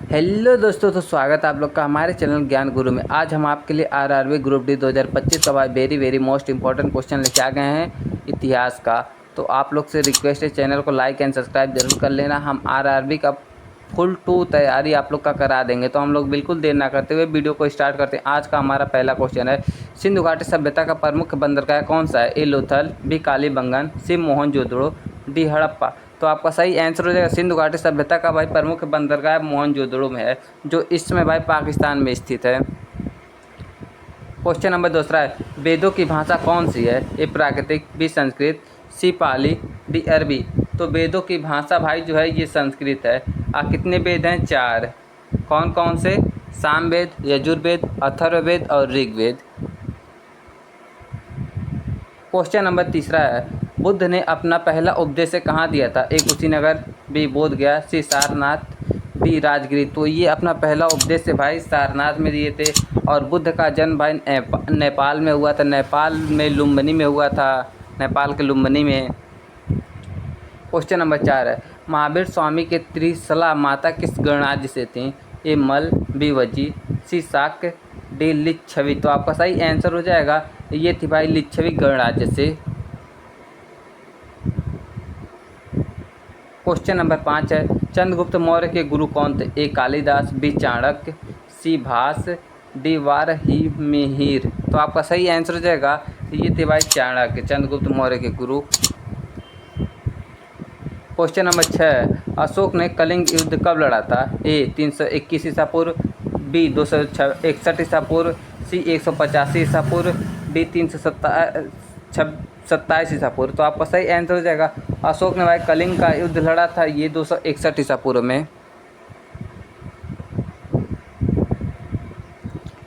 Hello दोस्तों, तो स्वागत है आप लोग का हमारे चैनल ज्ञान गुरु में। आज हम आपके लिए आरआरबी ग्रुप डी 2025 का वेरी मोस्ट इंपॉर्टेंट क्वेश्चन लेके आ गए हैं इतिहास का। तो आप लोग से रिक्वेस्ट है, चैनल को लाइक एंड सब्सक्राइब जरूर कर लेना। हम आरआरबी का फुल टू तैयारी आप लोग का करा देंगे। तो हम लोग बिल्कुल देर ना करते हुए वीडियो को स्टार्ट करते हैं। आज का हमारा पहला क्वेश्चन है, सिंधु घाटी सभ्यता का प्रमुख बंदरगाह कौन सा है? ए लोथल, बी कालीबंगन, सी मोहनजोदड़ो, डी हड़प्पा। तो आपका सही आंसर हो जाएगा सिंधु घाटी सभ्यता का भाई प्रमुख बंदरगाह मोहनजोदड़ो में है, जो इस समय भाई पाकिस्तान में स्थित है। क्वेश्चन नंबर दूसरा है, वेदों की भाषा कौन सी है? ए प्राकृतिक, बी संस्कृत, सी पाली, डी अरबी। तो वेदों की भाषा भाई जो है ये संस्कृत है। कितने वेद हैं? 4। कौन कौन से? सामवेद, यजुर्वेद, अथर्ववेद और ऋग्वेद। क्वेश्चन नंबर तीसरा है, बुद्ध ने अपना पहला उपदेश कहाँ दिया था? ए कुशीनगर, बी बोध गया, सी सारनाथ, डी राजगिरी। तो ये अपना पहला उपदेश भाई सारनाथ में दिए थे। और बुद्ध का जन्म भाई नेपाल में हुआ था। नेपाल में लुम्बिनी में हुआ था, नेपाल के लुम्बिनी में। क्वेश्चन नंबर 4 है, महावीर स्वामी के त्रिशला माता किस गणराज्य से थी? ए मल, बी वजी, सी शाक्य, डी लिच्छवी। तो आपका सही आंसर हो जाएगा ये थी भाई लिच्छवी गणराज्य से। क्वेश्चन नंबर 5 है, चंद्रगुप्त मौर्य के गुरु कौन थे? ए कालिदास, बी चाणक्य, सी भास, डी वारहिमिहिर। तो आपका सही आंसर हो जाएगा ये थे भाई चाणक्य, चंद्रगुप्त मौर्य के गुरु। क्वेश्चन नंबर 6, अशोक ने कलिंग युद्ध कब लड़ा था? ए 321 ईसा पूर्व, बी 261 ईसा पूर्व, सी 185 ईसा पूर्व, डी 327 ईसा पूर्व। तो आपका सही आंसर हो जाएगा अशोक ने भाई कलिंग का युद्ध लड़ा था ये 261 ईसा पूर्व में।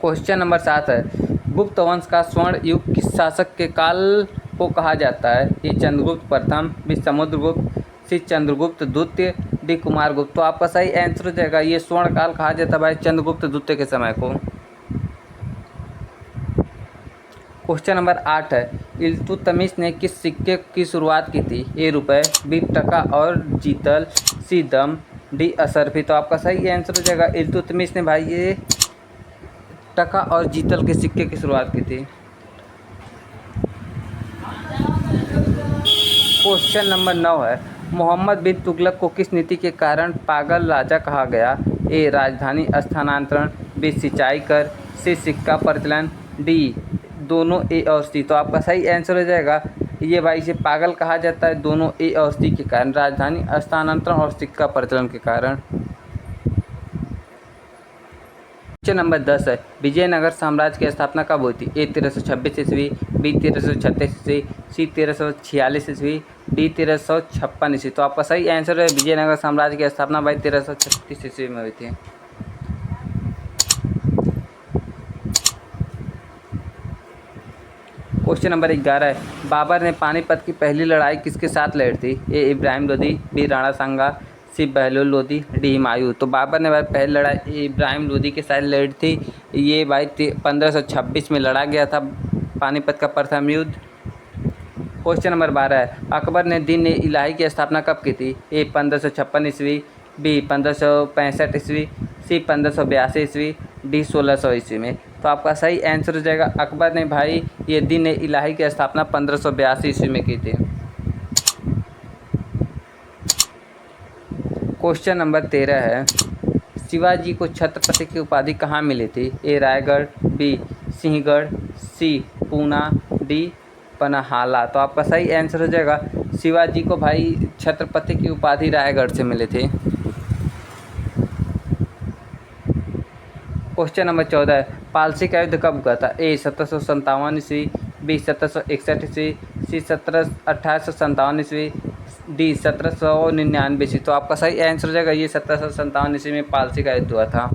क्वेश्चन नंबर 7 है, गुप्त वंश का स्वर्ण युग किस शासक के काल को कहा जाता है? ए चंद्रगुप्त प्रथम, बी समुद्रगुप्त, सी चंद्रगुप्त द्वितीय, डी कुमारगुप्त। तो आपका सही आंसर हो जाएगा ये स्वर्ण काल कहा जाता है भाई चंद्रगुप्त द्वितीय के समय को। क्वेश्चन नंबर 8 है, इल्तुतमिश ने किस सिक्के की शुरुआत की थी? ए रुपए, बी टका और जीतल, सी दम, डी असरफी। तो आपका सही आंसर हो जाएगा इल्तुतमिश ने भाई ये टका और जीतल के सिक्के की शुरुआत की थी। क्वेश्चन नंबर 9 है, मोहम्मद बिन तुगलक को किस नीति के कारण पागल राजा कहा गया? ए राजधानी स्थानांतरण, बी सिंचाई कर, सी सिक्का प्रचलन, डी दोनों ए और सी। तो आपका सही आंसर हो जाएगा ये भाई इसे पागल कहा जाता है दोनों ए और सी के कारण, राजधानी स्थानांतरण और सिक्का प्रचलन के कारण। क्वेश्चन नंबर 10 है, विजयनगर साम्राज्य की स्थापना कब हुई थी? ए 1326 ईस्वी, बी 1336 ईस्वी, सी 1346 ईस्वी, डी 1356 ईस्वी। तो आपका सही आंसर है विजयनगर साम्राज्य की स्थापना भाई 1336 ईस्वी में हुई थी। क्वेश्चन नंबर 11 है, बाबर ने पानीपत की पहली लड़ाई किसके साथ लड़ी थी? ए इब्राहिम लोदी, बी राणा सांगा, सी बहलोल लोदी, डी हुमायूं। तो बाबर ने भाई पहली लड़ाई इब्राहिम लोदी के साथ लड़ी थी। ये भाई 1526 में लड़ा गया था पानीपत का प्रथम युद्ध। क्वेश्चन नंबर 12 है, अकबर ने दीन इलाही की स्थापना कब की थी? ए 1556 ईस्वी, बी 1565 ईस्वी, सी 1582 ईस्वी, डी 1600 ईस्वी में। तो आपका सही आंसर हो जाएगा अकबर ने भाई ये दीन इलाही की स्थापना 1582 ईस्वी में की थी। क्वेश्चन नंबर 13 है, शिवाजी को छत्रपति की उपाधि कहाँ मिली थी? ए रायगढ़, बी सिंहगढ़, सी पूना, डी पन्हाला। तो आपका सही आंसर हो जाएगा शिवाजी को भाई छत्रपति की उपाधि रायगढ़ से मिली थी। क्वेश्चन नंबर 14 है, पालसी का युद्ध कब हुआ था? ए 1757 ईस्वी, बी 1761 ईस्वी, सी 1857 ईस्वी, डी 1799 ईस्वी। तो आपका सही आंसर हो जाएगा ये 1757 ईस्वी में पालसी का युद्ध हुआ था।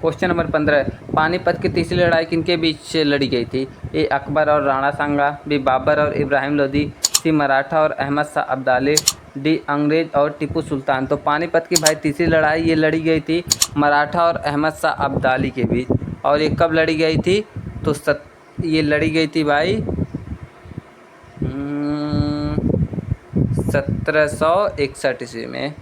क्वेश्चन नंबर 15 है, पानीपत की तीसरी लड़ाई किनके बीच लड़ी गई थी? ए अकबर और राणा सांगा, बी बाबर और इब्राहिम लोदी, सी मराठा और अहमद शाह अब्दाली, डी अंग्रेज और टीपू सुल्तान। तो पानीपत की भाई तीसरी लड़ाई ये लड़ी गई थी मराठा और अहमद शाह अब्दाली के बीच। और ये कब लड़ी गई थी? तो ये लड़ी गई थी भाई 1761 ईस्वी में।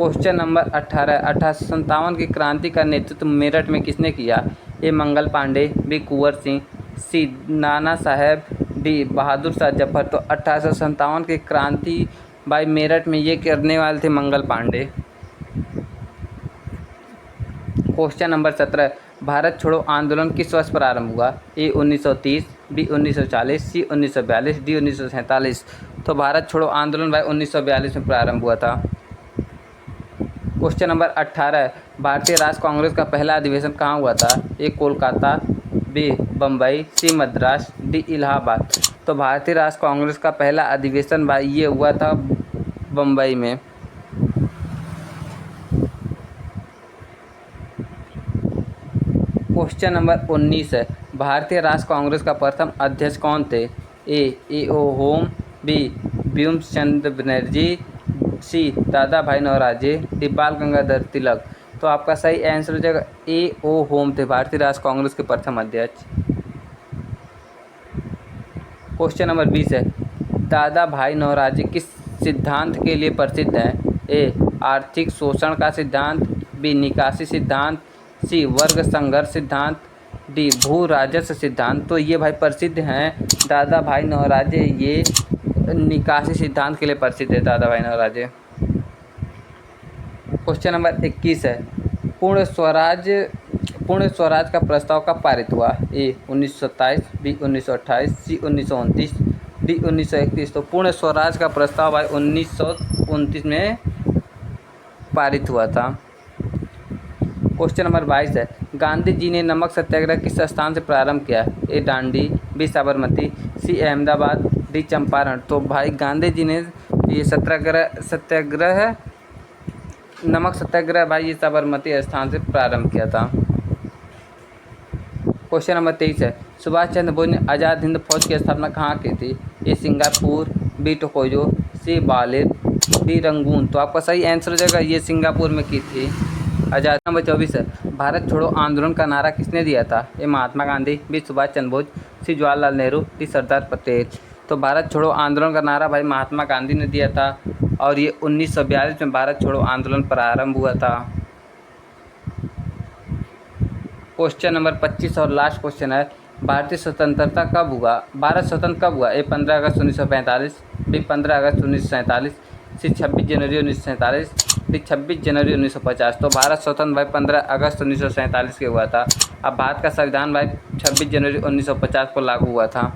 क्वेश्चन नंबर 18, 1857 की क्रांति का नेतृत्व मेरठ में किसने किया? ए मंगल पांडे, बी कुंवर सिंह, सी नाना साहेब, डी बहादुर शाह जफर। तो 1857 की क्रांति भाई मेरठ में ये करने वाले थे मंगल पांडे। क्वेश्चन नंबर 17, भारत छोड़ो आंदोलन किस वर्ष प्रारंभ हुआ? ए 1930, बी 1940, सी 1942, डी 1947। तो भारत छोड़ो आंदोलन भाई 1942 में प्रारंभ हुआ था। क्वेश्चन नंबर 18, भारतीय राष्ट्र कांग्रेस का पहला अधिवेशन कहाँ हुआ था? ए कोलकाता, बी बम्बई, सी मद्रास, डी इलाहाबाद। तो भारतीय राष्ट्र कांग्रेस का पहला अधिवेशन भाई ये हुआ था बम्बई में। क्वेश्चन नंबर 19 है, भारतीय राष्ट्र कांग्रेस का प्रथम अध्यक्ष कौन थे? ए ओ होम, बी ब्यूम्स चंद्र बनर्जी, सी दादा भाई नौरोजी, डी बाल गंगाधर तिलक। तो आपका सही आंसर हो जाएगा ए ओ होम थे भारतीय राष्ट्र कांग्रेस के प्रथम अध्यक्ष। क्वेश्चन नंबर 20 है, दादा भाई नौरोजी किस सिद्धांत के लिए प्रसिद्ध हैं? ए आर्थिक शोषण का सिद्धांत, बी निकासी सिद्धांत, सी वर्ग संघर्ष सिद्धांत, डी भू राजस्व सिद्धांत। तो ये भाई प्रसिद्ध हैं दादा भाई नौरोजी, ये निकासी सिद्धांत के लिए प्रसिद्ध है दादा भाई नौरोजी। क्वेश्चन नंबर 21 है, पूर्ण स्वराज का प्रस्ताव कब पारित हुआ? ए 1927, बी 1928, सी 1929, डी 1931। तो पूर्ण स्वराज का प्रस्ताव भाई 1929 में पारित हुआ था। क्वेश्चन नंबर 22 है, गांधी जी ने नमक सत्याग्रह किस स्थान से प्रारंभ किया? ए दांडी, बी साबरमती, सी अहमदाबाद, डी चंपारण। तो भाई गांधी जी ने ये सत्याग्रह नमक सत्याग्रह भाई ये साबरमती स्थान से प्रारंभ किया था। क्वेश्चन नंबर 23 है, सुभाष चंद्र बोस ने आज़ाद हिंद फौज की स्थापना कहाँ की थी? ए सिंगापुर, बी टोक्यो, सी बालिर, डी रंगून। तो आपका सही आंसर हो जाएगा ये सिंगापुर में की थी आज़ाद। नंबर 24 है, भारत छोड़ो आंदोलन का नारा किसने दिया था? ए महात्मा गांधी, बी सुभाष चंद्र बोस, सी जवाहरलाल नेहरू, डी सरदार पटेल। तो भारत छोड़ो आंदोलन का नारा भाई महात्मा गांधी ने दिया था और ये 1942 में भारत छोड़ो आंदोलन प्रारंभ हुआ था। क्वेश्चन नंबर 25 और लास्ट क्वेश्चन है, भारतीय स्वतंत्रता कब हुआ? भारत स्वतंत्र कब हुआ? ए 15 अगस्त 1945, बी 15 अगस्त 1947, सी 26 जनवरी 1947, डी 26 जनवरी 1950। तो भारत स्वतंत्र भाई 15 अगस्त 1947 के हुआ था। अब भारत का संविधान भाई 26 जनवरी 1950 को लागू हुआ था।